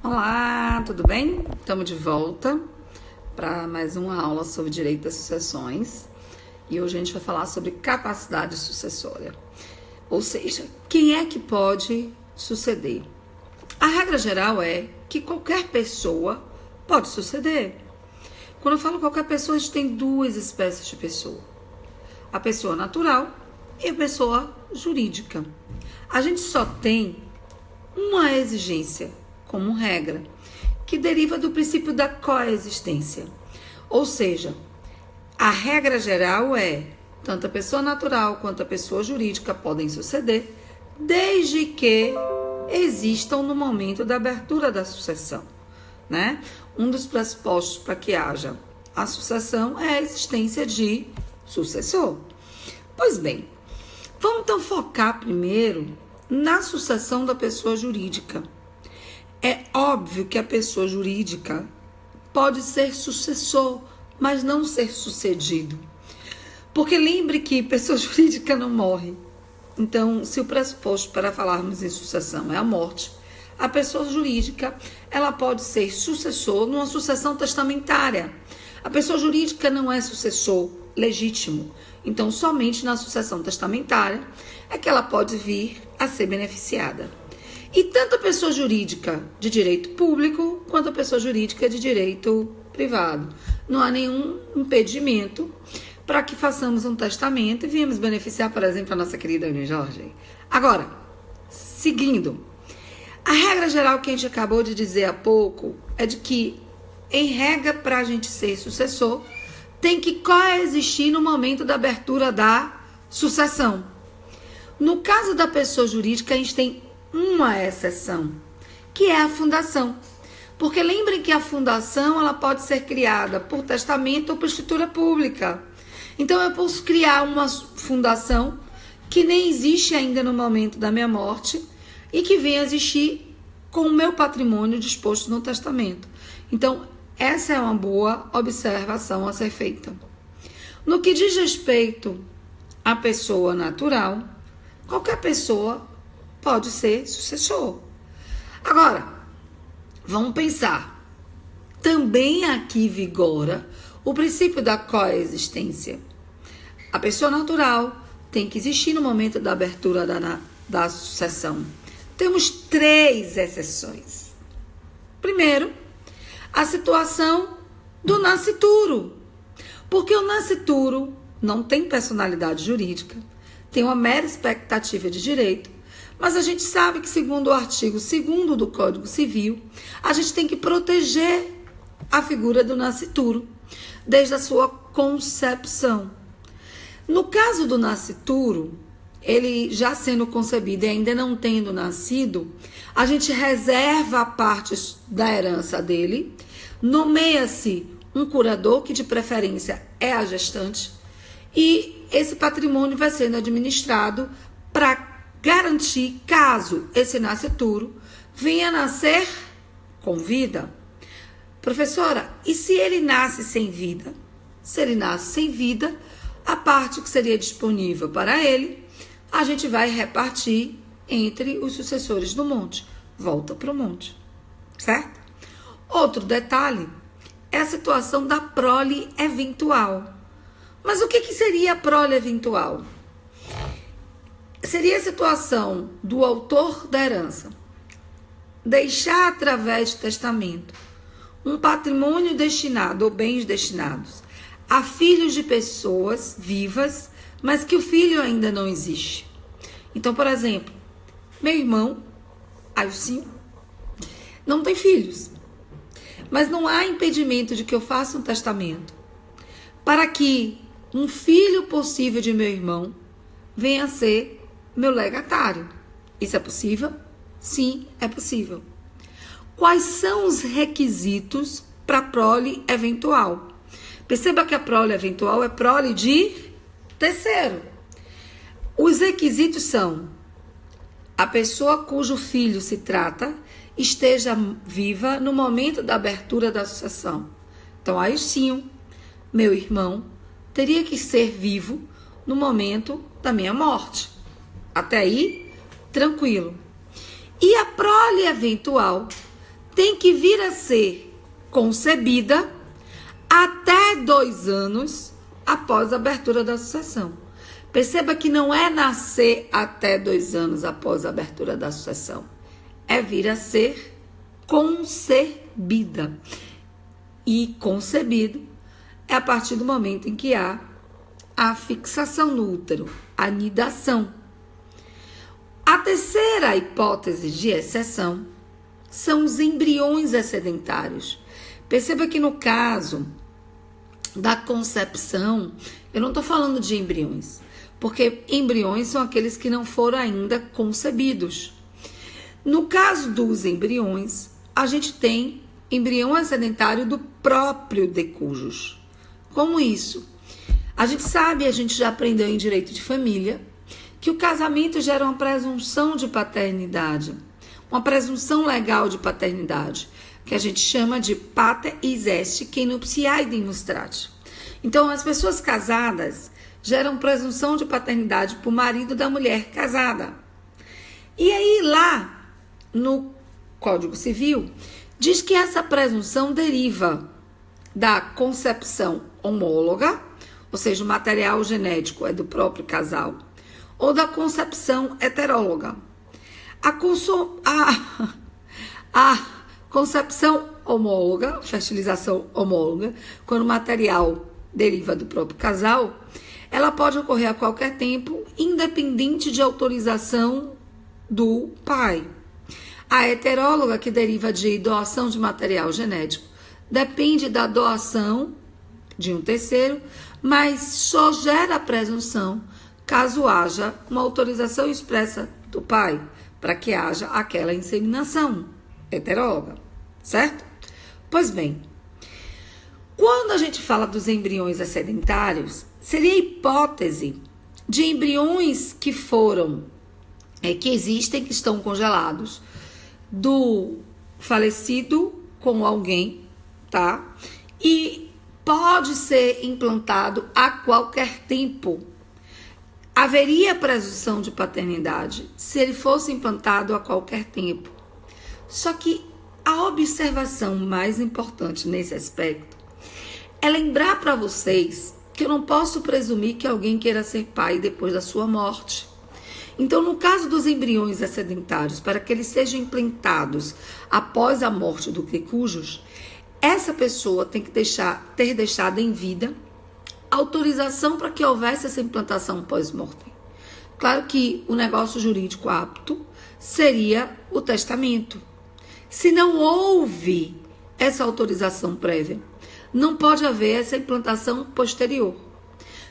Olá, tudo bem? Estamos de volta para mais uma aula sobre direito das sucessões e hoje a gente vai falar sobre capacidade sucessória, ou seja, quem é que pode suceder. A regra geral é que qualquer pessoa pode suceder. Quando eu falo qualquer pessoa, a gente tem duas espécies de pessoa: a pessoa natural e a pessoa jurídica. A gente só tem uma exigência como regra, que deriva do princípio da coexistência. Ou seja, a regra geral é tanto a pessoa natural quanto a pessoa jurídica podem suceder, desde que existam no momento da abertura da sucessão, né? Um dos pressupostos para que haja a sucessão é a existência de sucessor. Pois bem, vamos então focar primeiro na sucessão da pessoa jurídica. É óbvio que a pessoa jurídica pode ser sucessor, mas não ser sucedido. Porque lembre que pessoa jurídica não morre. Então, se o pressuposto para falarmos em sucessão é a morte, a pessoa jurídica ela pode ser sucessor numa sucessão testamentária. A pessoa jurídica não é sucessor legítimo. Então, somente na sucessão testamentária é que ela pode vir a ser beneficiada. E tanto a pessoa jurídica de direito público quanto a pessoa jurídica de direito privado. Não há nenhum impedimento para que façamos um testamento e venhamos beneficiar, por exemplo, a nossa querida Ana Jorge. Agora, seguindo, a regra geral que a gente acabou de dizer há pouco é de que, em regra, para a gente ser sucessor, tem que coexistir no momento da abertura da sucessão. No caso da pessoa jurídica, a gente tem uma exceção, que é a fundação. Porque lembrem que a fundação ela pode ser criada por testamento ou por escritura pública. Então eu posso criar uma fundação que nem existe ainda no momento da minha morte e que venha a existir com o meu patrimônio disposto no testamento. Então essa é uma boa observação a ser feita. No que diz respeito à pessoa natural, qualquer pessoa pode ser sucessor. Agora, vamos pensar. Também aqui vigora o princípio da coexistência. A pessoa natural tem que existir no momento da abertura da sucessão. Temos 3 exceções. Primeiro, a situação do nascituro. Porque o nascituro não tem personalidade jurídica, tem uma mera expectativa de direito, mas a gente sabe que, segundo o artigo 2º do Código Civil, a gente tem que proteger a figura do nascituro desde a sua concepção. No caso do nascituro, ele já sendo concebido e ainda não tendo nascido, a gente reserva a parte da herança dele, nomeia-se um curador, que de preferência é a gestante, e esse patrimônio vai sendo administrado para garantir, caso esse nascituro venha a nascer com vida. Professora, e se ele nasce sem vida? Se ele nasce sem vida, a parte que seria disponível para ele, a gente vai repartir entre os sucessores do monte. Volta para o monte, certo? Outro detalhe é a situação da prole eventual. Mas o que seria a prole eventual? Seria a situação do autor da herança deixar, através de testamento, um patrimônio destinado ou bens destinados a filhos de pessoas vivas, mas que o filho ainda não existe. Então, por exemplo, meu irmão, Ailcinho, não tem filhos, mas não há impedimento de que eu faça um testamento para que um filho possível de meu irmão venha a ser meu legatário. Isso é possível? Sim, é possível. Quais são os requisitos para a prole eventual? Perceba que a prole eventual é prole de terceiro. Os requisitos são: a pessoa cujo filho se trata esteja viva no momento da abertura da sucessão. Então, aí sim, meu irmão teria que ser vivo no momento da minha morte. Até aí, tranquilo. E a prole eventual tem que vir a ser concebida até 2 anos após a abertura da sucessão. Perceba que não é nascer até 2 anos após a abertura da sucessão. É vir a ser concebida. E concebido é a partir do momento em que há a fixação no útero, a nidação. A terceira hipótese de exceção são os embriões excedentários. Perceba que no caso da concepção, eu não estou falando de embriões, porque embriões são aqueles que não foram ainda concebidos. No caso dos embriões, a gente tem embrião excedentário do próprio decujus. Como isso? A gente sabe, a gente já aprendeu em direito de família, que o casamento gera uma presunção de paternidade, uma presunção legal de paternidade, que a gente chama de pater is est qui nuptiae demonstratio. Então, as pessoas casadas geram presunção de paternidade para o marido da mulher casada. E aí, lá no Código Civil, diz que essa presunção deriva da concepção homóloga, ou seja, o material genético é do próprio casal, ou da concepção heteróloga. A concepção homóloga, fertilização homóloga, quando o material deriva do próprio casal, ela pode ocorrer a qualquer tempo, independente de autorização do pai. A heteróloga, que deriva de doação de material genético, depende da doação de um terceiro, mas só gera a presunção caso haja uma autorização expressa do pai para que haja aquela inseminação heteróloga, certo? Pois bem, quando a gente fala dos embriões excedentários, seria a hipótese de embriões que foram, que existem, que estão congelados, do falecido com alguém, tá? E pode ser implantado a qualquer tempo. Haveria presunção de paternidade se ele fosse implantado a qualquer tempo. Só que a observação mais importante nesse aspecto é lembrar para vocês que eu não posso presumir que alguém queira ser pai depois da sua morte. Então, no caso dos embriões excedentários, para que eles sejam implantados após a morte do decujus, essa pessoa tem que ter deixado em vida autorização para que houvesse essa implantação pós-mortem. Claro que o negócio jurídico apto seria o testamento. Se não houve essa autorização prévia, não pode haver essa implantação posterior.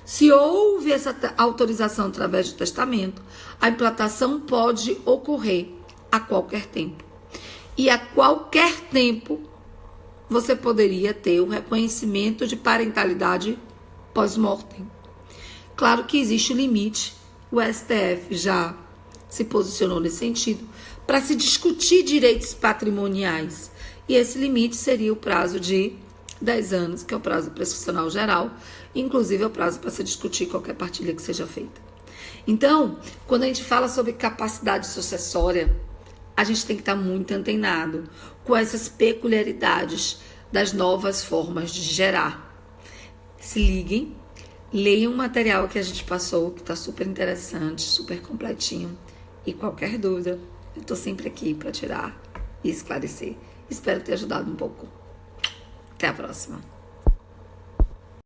Se houve essa autorização através do testamento, a implantação pode ocorrer a qualquer tempo. E a qualquer tempo, você poderia ter o reconhecimento de parentalidade pós-mortem. Claro que existe limite, o STF já se posicionou nesse sentido, para se discutir direitos patrimoniais. E esse limite seria o prazo de 10 anos, que é o prazo prescricional geral, inclusive é o prazo para se discutir qualquer partilha que seja feita. Então, quando a gente fala sobre capacidade sucessória, a gente tem que estar muito antenado com essas peculiaridades das novas formas de gerar. Se liguem, leiam o material que a gente passou, que está super interessante, super completinho. E qualquer dúvida, eu estou sempre aqui para tirar e esclarecer. Espero ter ajudado um pouco. Até a próxima.